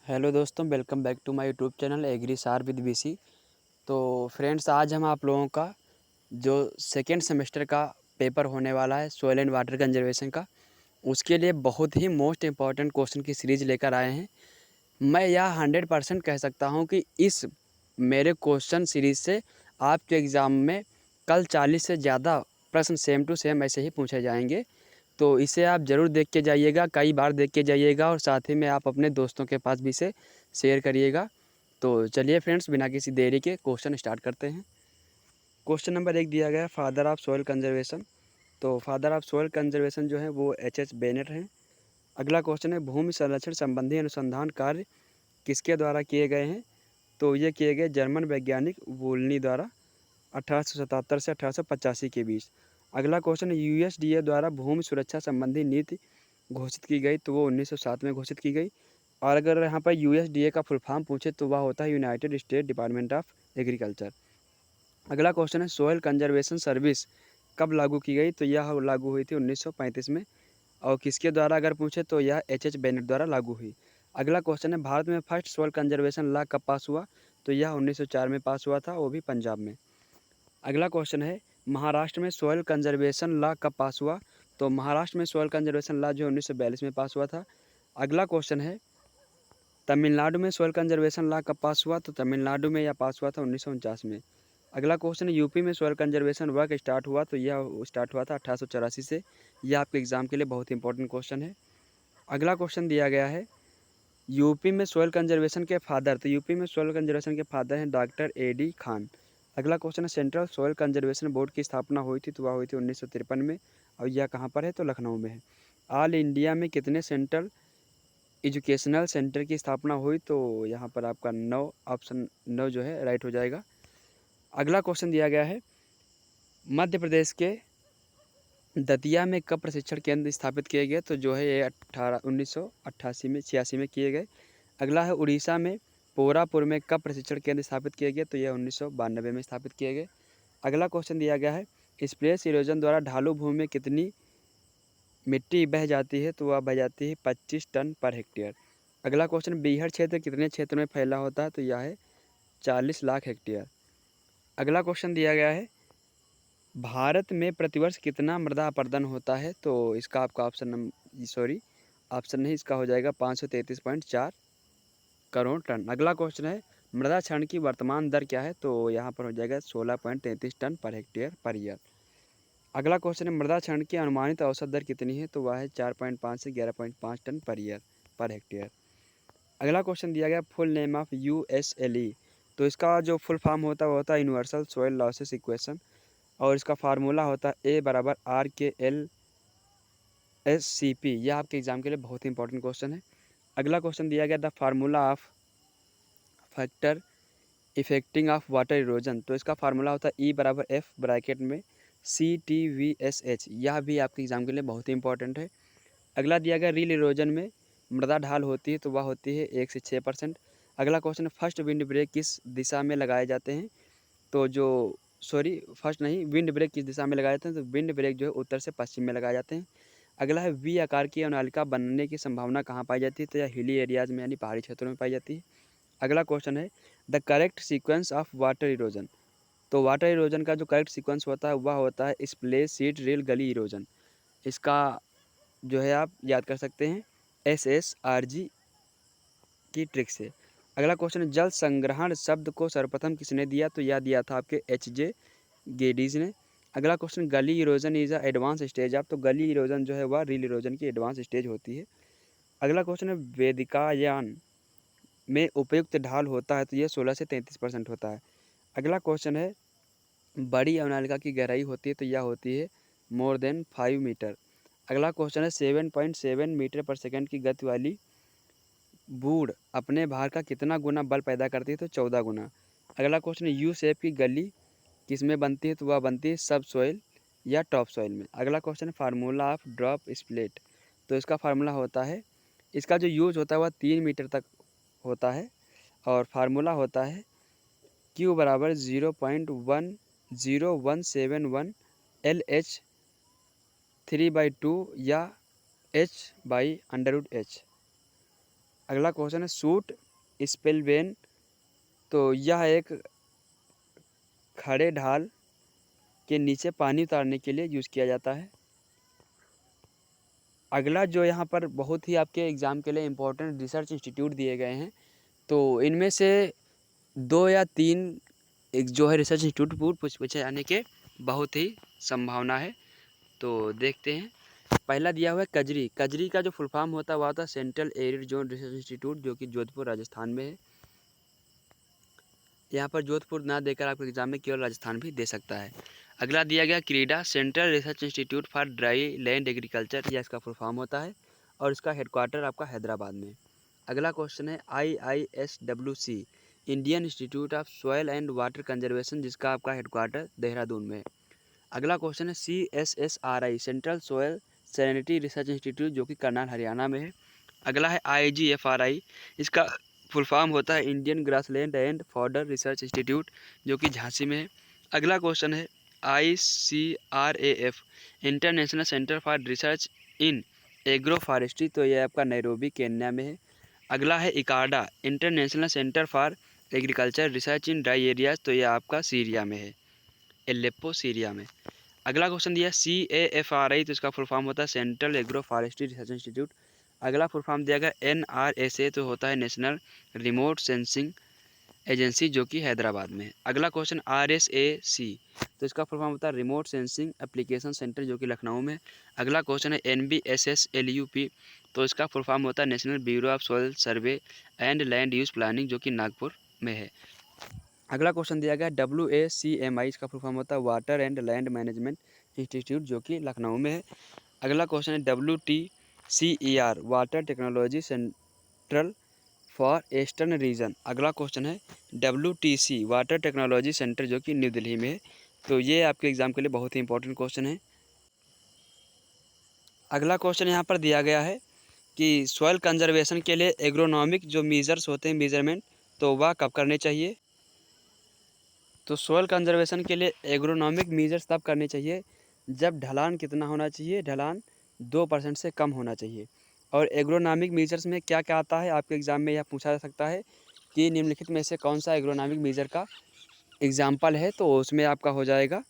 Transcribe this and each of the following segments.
Hello दोस्तों, welcome back to my YouTube channel agri सार with BC. तो friends, आज हम आप लोगों का जो सेकेंड सेमेस्टर का पेपर होने वाला है सॉइल एंड वाटर कंजर्वेशन का, उसके लिए बहुत ही मोस्ट इम्पॉर्टेंट क्वेश्चन की सीरीज़ लेकर आए हैं। मैं यह 100% कह सकता हूं कि इस मेरे क्वेश्चन सीरीज़ से आपके एग्ज़ाम में कल 40 से ज़्यादा प्रश्न सेम टू सेम ऐसे ही पूछे जाएंगे। तो इसे आप ज़रूर देख के जाइएगा, कई बार देख के जाइएगा, और साथ ही में आप अपने दोस्तों के पास भी इसे शेयर करिएगा। तो चलिए फ्रेंड्स, बिना किसी देरी के क्वेश्चन स्टार्ट करते हैं। क्वेश्चन नंबर 1 दिया गया है, फादर ऑफ सॉइल कंजर्वेशन। तो फादर ऑफ सॉइल कंजर्वेशन जो है वो H.H. बेनेट हैं। अगला क्वेश्चन है, भूमि संरक्षण संबंधी अनुसंधान कार्य किसके द्वारा किए गए हैं? तो ये किए गए जर्मन वैज्ञानिक वोल्नी द्वारा 1877 से 1885 के बीच। अगला क्वेश्चन है, USDA द्वारा भूमि सुरक्षा संबंधी नीति घोषित की गई, तो वो 1907 में घोषित की गई। और अगर यहाँ पर USDA का फुल फॉर्म पूछे तो वह होता है United state department of agriculture. अगला क्वेश्चन है, सोयल कंजर्वेशन सर्विस कब लागू की गई? तो यह लागू हुई थी 1935 में। और किसके द्वारा अगर पूछे तो यह H.H. बेनेट द्वारा लागू हुई। अगला क्वेश्चन है, भारत में फर्स्ट सोयल कंजर्वेशन लॉ कब पास हुआ? तो यह 1904 में पास हुआ था, वो भी पंजाब में। अगला क्वेश्चन है, महाराष्ट्र में सोयल कंजर्वेशन लॉ कब पास हुआ? तो महाराष्ट्र में सोयल कंजर्वेशन लॉ जो 1942 में पास हुआ था। अगला क्वेश्चन है, तमिलनाडु में सोयल कंजर्वेशन लॉ कब पास हुआ? तो तमिलनाडु में यह पास हुआ था 1949 में। अगला क्वेश्चन है, यूपी में सोयल कंजर्वेशन वर्क स्टार्ट हुआ? तो यह स्टार्ट हुआ था 1884 से। यह आपके एग्जाम के लिए बहुत इंपॉर्टेंट क्वेश्चन है। अगला क्वेश्चन दिया गया है, यूपी में सोयल कंजर्वेशन के फादर। तो यूपी में सोयल कंजर्वेशन के फादर हैं डॉक्टर A.D. खान। अगला क्वेश्चन है, सेंट्रल सोयल कंजर्वेशन बोर्ड की स्थापना हुई थी? तो वह हुई थी 1953 में। और यह कहाँ पर है? तो लखनऊ में है। ऑल इंडिया में कितने सेंट्रल एजुकेशनल सेंटर की स्थापना हुई? तो यहाँ पर आपका 9, ऑप्शन 9 जो है राइट हो जाएगा। अगला क्वेश्चन दिया गया है, मध्य प्रदेश के दतिया में कब प्रशिक्षण केंद्र स्थापित किए गए? तो जो है ये 1988 में 86 में किए गए। अगला है, उड़ीसा में पोरापुर में कब प्रशिक्षण केंद्र स्थापित किए गए? तो यह 1992 में स्थापित किए गए। अगला क्वेश्चन दिया गया है, स्प्लेश इरोजन द्वारा ढालू भूमि में कितनी मिट्टी बह जाती है? तो वह बह जाती है 25 टन पर हेक्टेयर। अगला क्वेश्चन, बीहड़ क्षेत्र कितने क्षेत्र में फैला होता है? तो यह है 40 लाख हेक्टेयर। अगला क्वेश्चन दिया गया है, भारत में प्रतिवर्ष कितना मृदा अपरदन होता है? तो इसका आपका ऑप्शन नहीं, इसका हो जाएगा 533.4 करोड़ टन। अगला क्वेश्चन है, मृदा क्षरण की वर्तमान दर क्या है? तो यहाँ पर हो जाएगा 16.33 ton per hectare per year. अगला क्वेश्चन है, मृदा क्षरण की अनुमानित औसत दर कितनी है? तो वह है 4.5 से 11.5 ton per year per hectare. अगला क्वेश्चन दिया गया, फुल नेम ऑफ USLE। तो इसका जो फुल फॉर्म होता है वो होता है यूनिवर्सल सॉइल लॉसेस इक्वेशन। और इसका फार्मूला होता है A = RKLSCP। यह आपके एग्जाम के लिए बहुत ही इंपॉर्टेंट क्वेश्चन है। अगला क्वेश्चन दिया गया, the formula of factor affecting of water erosion. तो इसका फार्मूला होता है E = F ब्रैकेट में CTVSH। यह भी आपके एग्जाम के लिए बहुत ही इंपॉर्टेंट है। अगला दिया गया, रील इरोजन में मृदा ढाल होती है? तो वह होती है 1 से 6%। अगला क्वेश्चन, फर्स्ट विंड ब्रेक किस दिशा में लगाए जाते हैं? तो जो फर्स्ट नहीं, विंड ब्रेक किस दिशा में लगाए जाते हैं? तो विंड ब्रेक जो है उत्तर से पश्चिम में लगाए जाते हैं। अगला है, V आकार की अवनालिका बनने की संभावना कहाँ पाई जाती है? तो यह हिली एरियाज में यानी पहाड़ी क्षेत्रों में पाई जाती है। अगला क्वेश्चन है, the correct sequence of water erosion. तो वाटर इरोजन का जो करेक्ट सीक्वेंस होता है वह होता है स्प्लेश सीट रेल गली इरोजन। इसका जो है आप याद कर सकते हैं SSRG की ट्रिक से। अगला क्वेश्चन है, जल संग्रहण शब्द को सर्वप्रथम किसने दिया? तो यह दिया था आपके H.J. गेडीज ने। अगला क्वेश्चन, गली erosion is a advance stage of. तो गली इरोजन जो है वह रील इरोजन की एडवांस स्टेज होती है। अगला क्वेश्चन है, वेदिकायान में उपयुक्त ढाल होता है? तो यह 16 से 33% होता है। अगला क्वेश्चन है, बड़ी अवनालिका की गहराई होती है? तो यह होती है मोर देन 5 मीटर। अगला क्वेश्चन है, 7.7 मीटर पर सेकंड की गति वाली बूढ़ अपने भार का कितना गुना बल पैदा करती है? तो 14 गुना। अगला क्वेश्चन है, U शेप की गली किस में बनती है? तो वह बनती है सब सॉइल या टॉप सॉइल में। अगला क्वेश्चन है, फार्मूला ऑफ ड्रॉप स्प्लिट। तो इसका फार्मूला होता है, इसका जो यूज होता है वह 3 मीटर तक होता है। और फार्मूला होता है Q = 0.10171 LH 3/2 या H/√H। अगला क्वेश्चन है सूट स्पिलवेन, तो यह एक खड़े ढाल के नीचे पानी उतारने के लिए यूज़ किया जाता है। अगला जो यहाँ पर बहुत ही आपके एग्ज़ाम के लिए इम्पोर्टेंट रिसर्च इंस्टीट्यूट दिए गए हैं, तो इनमें से 2 या 3 एक जो है रिसर्च इंस्टीट्यूट पूछे जाने के बहुत ही संभावना है। तो देखते हैं। पहला दिया हुआ है कजरी। कजरी का जो फुल फॉर्म होता है वह होता है central arid zone research institute, जो कि जोधपुर राजस्थान में है। यहाँ पर जोधपुर ना देकर आपके एग्जाम में केवल राजस्थान भी दे सकता है। अगला दिया गया क्रीडा, central research institute for dry land agriculture, यह इसका फुल फॉर्म होता है और इसका हेडक्वार्टर आपका हैदराबाद में। अगला क्वेश्चन है IISWC, Indian institute of soil and water conservation, जिसका आपका हेडक्वार्टर देहरादून में है। अगला क्वेश्चन है CSSRI, central soil sanitary research institute, जो कि करनाल हरियाणा में है। अगला है IGFRI, इसका फुल फॉर्म होता है Indian grassland and fodder research institute, जो कि झांसी में है। अगला क्वेश्चन है ICRAF, international centre for research in agro forestry, तो यह आपका नैरोबी केन्या में है। अगला है ICARDA, international centre for agriculture research in dry areas, तो यह आपका सीरिया में है, एलेप्पो सीरिया में। अगला क्वेश्चन दिया CAFRI, तो इसका फुल फॉर्म होता है central agro forestry research institute. अगला फुल फॉर्म दिया गया NRSA, तो होता है नेशनल रिमोट सेंसिंग एजेंसी, जो कि हैदराबाद में है। अगला क्वेश्चन RSAC, तो इसका फुल फॉर्म होता है रिमोट सेंसिंग एप्लीकेशन सेंटर, जो कि लखनऊ में है। अगला क्वेश्चन है NBSSLUP, तो इसका फुल फॉर्म होता है national bureau of soil survey and land use planning, जो कि नागपुर में है। अगला क्वेश्चन दिया गया WACMI, इसका फुल फॉर्म होता है water and land management institute, जो कि लखनऊ में है। अगला क्वेश्चन है WTCER, water technology central for eastern region. अगला क्वेश्चन है WTC, वाटर टेक्नोलॉजी सेंटर, जो कि न्यू दिल्ली में है। तो ये आपके एग्जाम के लिए बहुत ही इंपॉर्टेंट क्वेश्चन है। अगला क्वेश्चन यहाँ पर दिया गया है कि सॉइल कंजर्वेशन के लिए एग्रोनॉमिक जो मेजर्स होते हैं, मेजरमेंट, तो वह कब करने चाहिए। तो सॉइल कंजर्वेशन के लिए एग्रोनॉमिक मेजर्स तब करने चाहिए जब ढलान कितना होना चाहिए, ढलान 2% से कम होना चाहिए। और एग्रोनॉमिक मेजर्स में क्या क्या आता है, आपके एग्ज़ाम में यह पूछा जा सकता है कि निम्नलिखित में से कौन सा एग्रोनॉमिक मेजर का एग्जाम्पल है। तो उसमें आपका हो जाएगा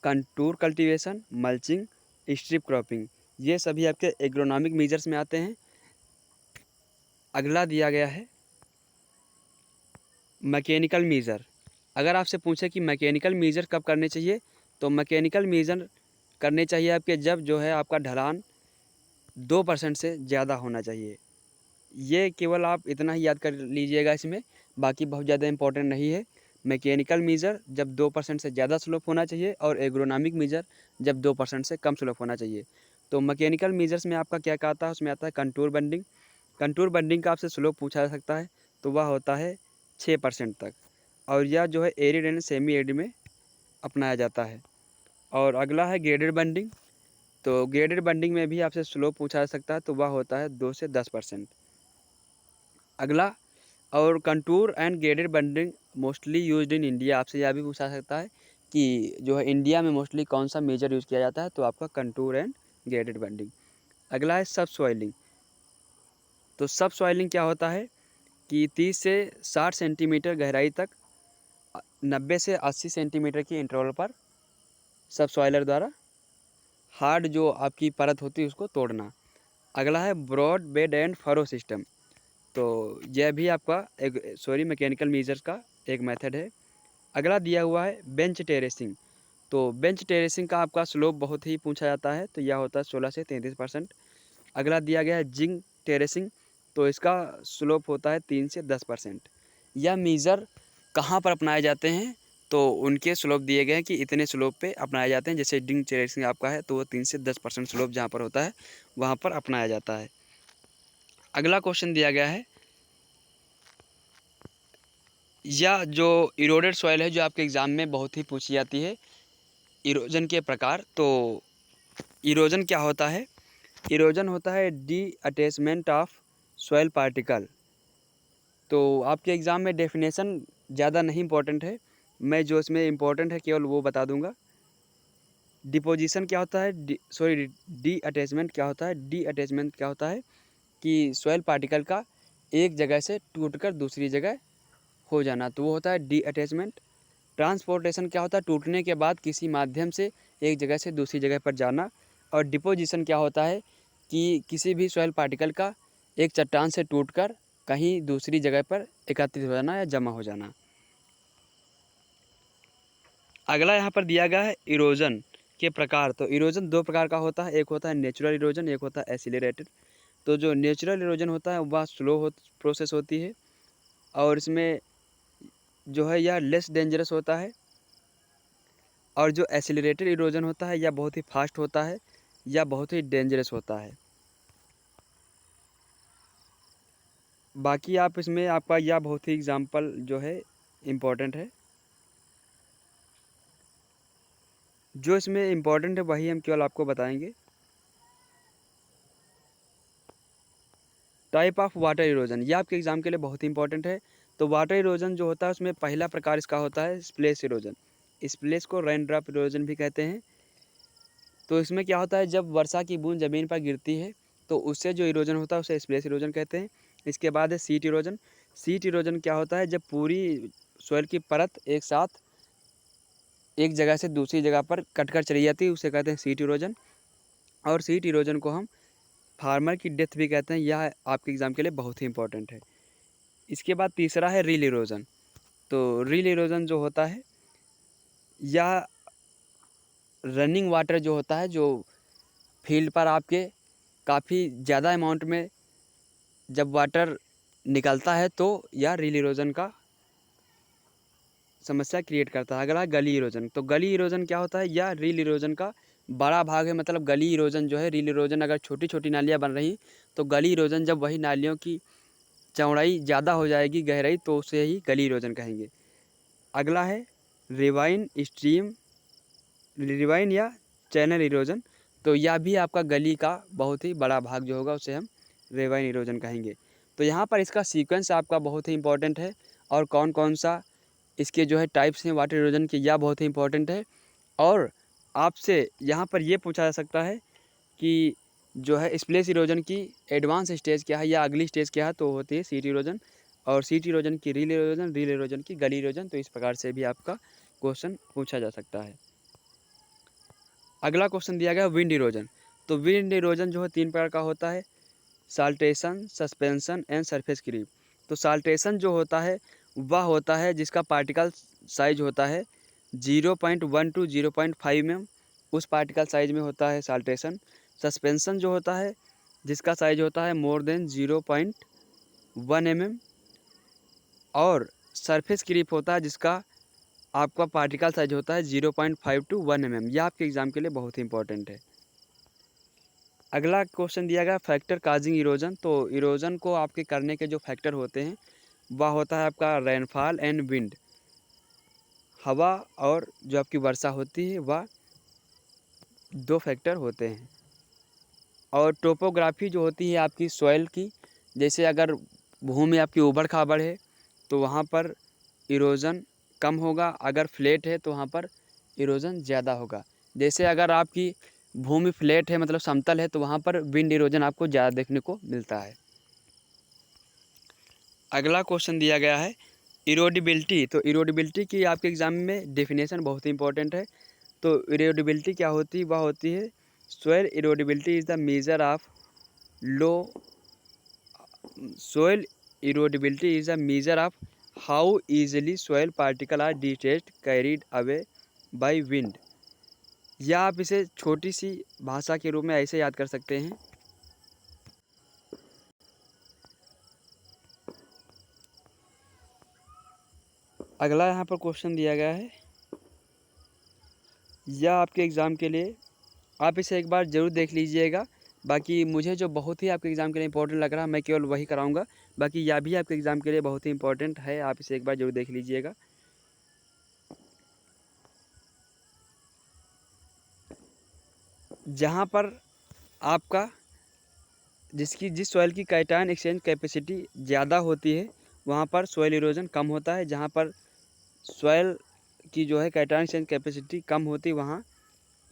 contour cultivation, mulching, strip cropping, ये सभी आपके एग्रोनॉमिक मेजर्स में आते हैं। अगला दिया गया है मैकेनिकल मेजर। अगर आपसे पूछे कि मैकेनिकल मेजर कब करने चाहिए, तो मैकेनिकल मेजर करने चाहिए आपके जब जो है आपका ढलान 2% से ज़्यादा होना चाहिए। ये केवल आप इतना ही याद कर लीजिएगा इसमें, बाकी बहुत ज़्यादा इंपॉर्टेंट नहीं है। मैकेनिकल मेजर जब 2% से ज़्यादा स्लोप होना चाहिए और एग्रोनॉमिक मेजर जब 2% से कम स्लोप होना चाहिए। तो मैकेनिकल मेजर्स में आपका क्या क्या आता है, उसमें आता है कंटूर बंडिंग। कंटूर बंडिंग का आपसे स्लोप पूछा जा सकता है, तो वह होता है 6% तक, और यह जो है एरिड एंड सेमी एरिड में अपनाया जाता है। और अगला है ग्रेडेड बंडिंग। तो ग्रेडेड बंडिंग में भी आपसे स्लोप पूछा जा सकता है, तो वह होता है 2 से 10%। अगला और contour and graded bunding mostly used in India, आपसे यह भी पूछा सकता है कि जो है इंडिया में मोस्टली कौन सा मेजर यूज़ किया जाता है, तो आपका कंटूर एंड ग्रेडेड बंडिंग। अगला है सब सॉइलिंग। तो सब सॉइलिंग क्या होता है कि 30 से 60 सेंटीमीटर गहराई तक 90 से 80 सेंटीमीटर की इंटरवल पर सब सॉइलर द्वारा हार्ड जो आपकी परत होती है उसको तोड़ना। अगला है broad bed and furrow system. तो यह भी आपका एक मैकेनिकल मेजर्स का एक मेथड है। अगला दिया हुआ है बेंच टेरेसिंग। तो बेंच टेरेसिंग का आपका स्लोप बहुत ही पूछा जाता है, तो यह होता है 16 से 33%। अगला दिया गया है जिंक टेरेसिंग। तो इसका स्लोप होता है 3 से 10%। यह मेजर कहाँ पर अपनाए जाते हैं, तो उनके स्लोप दिए गए हैं कि इतने स्लोप पे अपनाए जाते हैं। जैसे जिंक टेरेसिंग आपका है, तो वो 3 से 10% स्लोप जहाँ पर होता है वहाँ पर अपनाया जाता है। अगला क्वेश्चन दिया गया है, या जो इरोडेड सॉइल है जो आपके एग्ज़ाम में बहुत ही पूछी जाती है, इरोजन के प्रकार। तो इरोजन क्या होता है, इरोजन होता है D attachment of soil particle. तो आपके एग्ज़ाम में डेफिनेशन ज़्यादा नहीं इम्पोर्टेंट है, मैं जो इसमें इम्पोर्टेंट है केवल वो बता दूंगा। डिपोजिशन क्या होता है, डी अटैचमेंट क्या होता है, डी अटैचमेंट क्या होता है कि सॉइल पार्टिकल का एक जगह से टूटकर दूसरी जगह हो जाना, तो वो होता है डी अटैचमेंट। ट्रांसपोर्टेशन क्या होता है, टूटने के बाद किसी माध्यम से एक जगह से दूसरी जगह पर जाना। और डिपोजिशन क्या होता है कि किसी भी सॉइल पार्टिकल का एक चट्टान से टूटकर कहीं दूसरी जगह पर एकत्रित हो जाना या जमा हो जाना। अगला यहाँ पर दिया गया है इरोजन के प्रकार। तो इरोजन दो प्रकार का होता है, एक होता है नेचुरल इरोजन, एक होता है एसिलरेटेड। तो जो नेचुरल इरोजन होता है वह स्लो प्रोसेस होती है, और इसमें जो है यह लेस डेंजरस होता है। और जो एसिलरेटेड इरोजन होता है यह बहुत ही फास्ट होता है, या बहुत ही डेंजरस होता है। बाकी आप इसमें आपका यह बहुत ही एग्जाम्पल जो है इम्पोर्टेंट है। जो इसमें इम्पोर्टेंट है वही हम केवल आपको बताएंगे। टाइप ऑफ वाटर इरोजन, यह आपके एग्जाम के लिए बहुत ही इंपॉर्टेंट है। तो वाटर इरोजन जो होता है उसमें पहला प्रकार इसका होता है स्प्लेश इरोजन। स्प्लेश को रेन ड्रॉप इरोजन भी कहते हैं। तो इसमें क्या होता है, जब वर्षा की बूंद ज़मीन पर गिरती है तो उससे जो इरोजन होता है उसे स्प्लेश इरोजन कहते हैं। इसके बाद है सीट इरोजन। सीट इरोजन क्या होता है, जब पूरी सॉइल की परत एक साथ एक जगह से दूसरी जगह पर कटकर चली जाती है उसे कहते हैं सीट इरोजन। और सीट इरोजन को हम फार्मर की डेथ भी कहते हैं। यह आपके एग्ज़ाम के लिए बहुत ही इंपॉर्टेंट है। इसके बाद तीसरा है रील इरोजन। तो रील इरोजन जो होता है यह रनिंग वाटर जो होता है, जो फील्ड पर आपके काफ़ी ज़्यादा अमाउंट में जब वाटर निकलता है तो यह रील इरोजन का समस्या क्रिएट करता है। अगला है गली इरोजन। तो गली इरोजन क्या होता है, यह रील इरोजन का बड़ा भाग है। मतलब गली इरोजन जो है, रील इरोजन अगर छोटी छोटी नालियाँ बन रही तो गली इरोजन जब वही नालियों की चौड़ाई ज़्यादा हो जाएगी, गहराई, तो उसे ही गली इरोजन कहेंगे। अगला है रिवाइन स्ट्रीम, रिवाइन या चैनल इरोजन। तो यह भी आपका गली का बहुत ही बड़ा भाग जो होगा उसे हम रिवाइन इरोजन कहेंगे। तो यहाँ पर इसका सीक्वेंस आपका बहुत ही इंपॉर्टेंट है, और कौन कौन सा इसके जो है टाइप्स हैं वाटर इरोजन के, यह बहुत ही इंपॉर्टेंट है। और आपसे यहाँ पर ये पूछा जा सकता है कि जो है स्प्लेश इरोजन की एडवांस स्टेज क्या है या अगली स्टेज क्या है, तो होती है सीट इरोजन। और सीट इरोजन की रील इरोजन, रील इरोजन की गली इरोजन। तो इस प्रकार से भी आपका क्वेश्चन पूछा जा सकता है। अगला क्वेश्चन दिया गया विंड इरोजन। तो विंड इरोजन जो है तीन प्रकार का होता है, saltation, suspension and surface creep. तो साल्टेशन जो होता है वह होता है जिसका पार्टिकल साइज होता है 0.1 टू 0.5 mm, उस पार्टिकल साइज में होता है साल्टेशन। सस्पेंशन जो होता है जिसका साइज होता है मोर देन 0.1 mm। और सरफेस क्रीप होता है जिसका आपका पार्टिकल साइज होता है 0.5 टू 1 mm। यह आपके एग्ज़ाम के लिए बहुत ही इंपॉर्टेंट है। अगला क्वेश्चन दिया गया फैक्टर काजिंग इरोजन। तो इरोजन को आपके करने के जो फैक्टर होते हैं वह होता है आपका रेनफॉल एंड विंड, हवा और जो आपकी वर्षा होती है, वह दो फैक्टर होते हैं। और टोपोग्राफी जो होती है आपकी सॉइल की, जैसे अगर भूमि आपकी ऊबड़ खाबड़ है तो वहाँ पर इरोजन कम होगा, अगर फ्लैट है तो वहाँ पर इरोजन ज़्यादा होगा। जैसे अगर आपकी भूमि फ्लैट है मतलब समतल है तो वहाँ पर विंड इरोजन आपको ज़्यादा देखने को मिलता है। अगला क्वेश्चन दिया गया है इरोडिबिलिटी। तो इरोडिबिलिटी की आपके एग्ज़ाम में डेफिनेशन बहुत ही इंपॉर्टेंट है। तो इरोडिबिलिटी क्या होती है, वह होती है soil erodibility is the major of low soil erodibility is a measure of how easily soil particles are detached carried away by wind। या आप इसे छोटी सी भाषा के रूप में ऐसे याद कर सकते हैं। अगला यहाँ पर क्वेश्चन दिया गया है, यह आपके एग्ज़ाम के लिए आप इसे एक बार ज़रूर देख लीजिएगा। बाकी मुझे जो बहुत ही आपके एग्ज़ाम के लिए इंपॉर्टेंट लग रहा है मैं केवल वही कराऊंगा। बाकी यह भी आपके एग्ज़ाम के लिए बहुत ही इंपॉर्टेंट है, आप इसे एक बार ज़रूर देख लीजिएगा। जहाँ पर आपका जिस सॉइल की कैटायन एक्सचेंज कैपेसिटी ज़्यादा होती है वहाँ पर सॉइल इरोजन कम होता है। जहाँ पर सॉइल की जो है कैटायन एक्सचेंज कैपेसिटी कम होती है वहाँ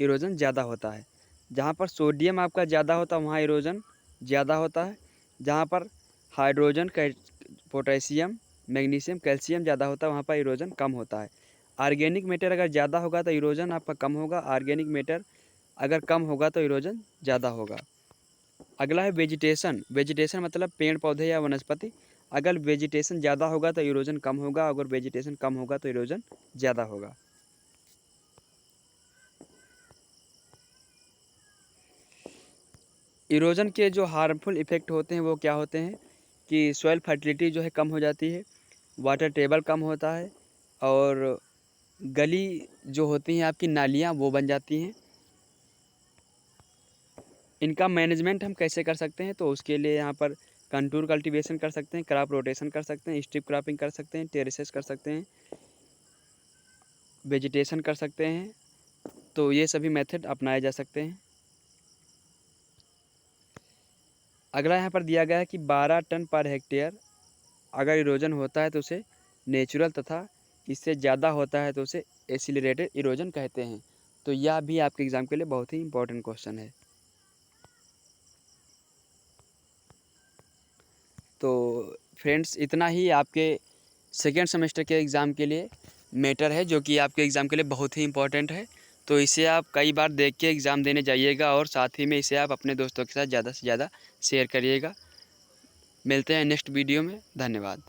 इरोजन ज़्यादा होता है। जहाँ पर सोडियम आपका ज़्यादा होता है वहाँ इरोजन ज़्यादा होता है। जहाँ पर हाइड्रोजन, पोटेशियम, मैग्नीशियम, कैल्शियम ज़्यादा होता है वहाँ पर इरोजन कम होता है। ऑर्गेनिक मैटर अगर ज़्यादा होगा तो इरोजन आपका कम होगा, ऑर्गेनिक मैटर अगर कम होगा तो इरोजन ज़्यादा होगा। अगला है वेजिटेशन। वेजिटेशन मतलब पेड़ पौधे या वनस्पति। अगर वेजिटेशन ज़्यादा होगा तो इरोजन कम होगा, अगर वेजिटेशन कम होगा तो इरोजन ज़्यादा होगा। इरोजन के जो हार्मफुल इफ़ेक्ट होते हैं वो क्या होते हैं कि सॉइल फर्टिलिटी जो है कम हो जाती है, वाटर टेबल कम होता है, और गली जो होती हैं आपकी नालियाँ वो बन जाती हैं। इनका मैनेजमेंट हम कैसे कर सकते हैं, तो उसके लिए यहाँ पर कंटूर कल्टीवेशन कर सकते हैं, क्रॉप रोटेशन कर सकते हैं, स्ट्रिप क्रॉपिंग कर सकते हैं, टेरेसेस कर सकते हैं, वेजिटेशन कर सकते हैं। तो ये सभी मेथड अपनाए जा सकते हैं। अगला यहाँ पर दिया गया है कि 12 टन पर हेक्टेयर अगर इरोजन होता है तो उसे नेचुरल, तथा इससे ज़्यादा होता है तो उसे एसिलरेटेड इरोजन कहते हैं। तो यह भी आपके एग्ज़ाम के लिए बहुत ही इंपॉर्टेंट क्वेश्चन है। तो फ्रेंड्स, इतना ही आपके सेकेंड सेमेस्टर के एग्ज़ाम के लिए मैटर है, जो कि आपके एग्ज़ाम के लिए बहुत ही इंपॉर्टेंट है। तो इसे आप कई बार देख के एग्ज़ाम देने जाइएगा, और साथ ही में इसे आप अपने दोस्तों के साथ ज़्यादा से ज़्यादा शेयर करिएगा। मिलते हैं नेक्स्ट वीडियो में। धन्यवाद।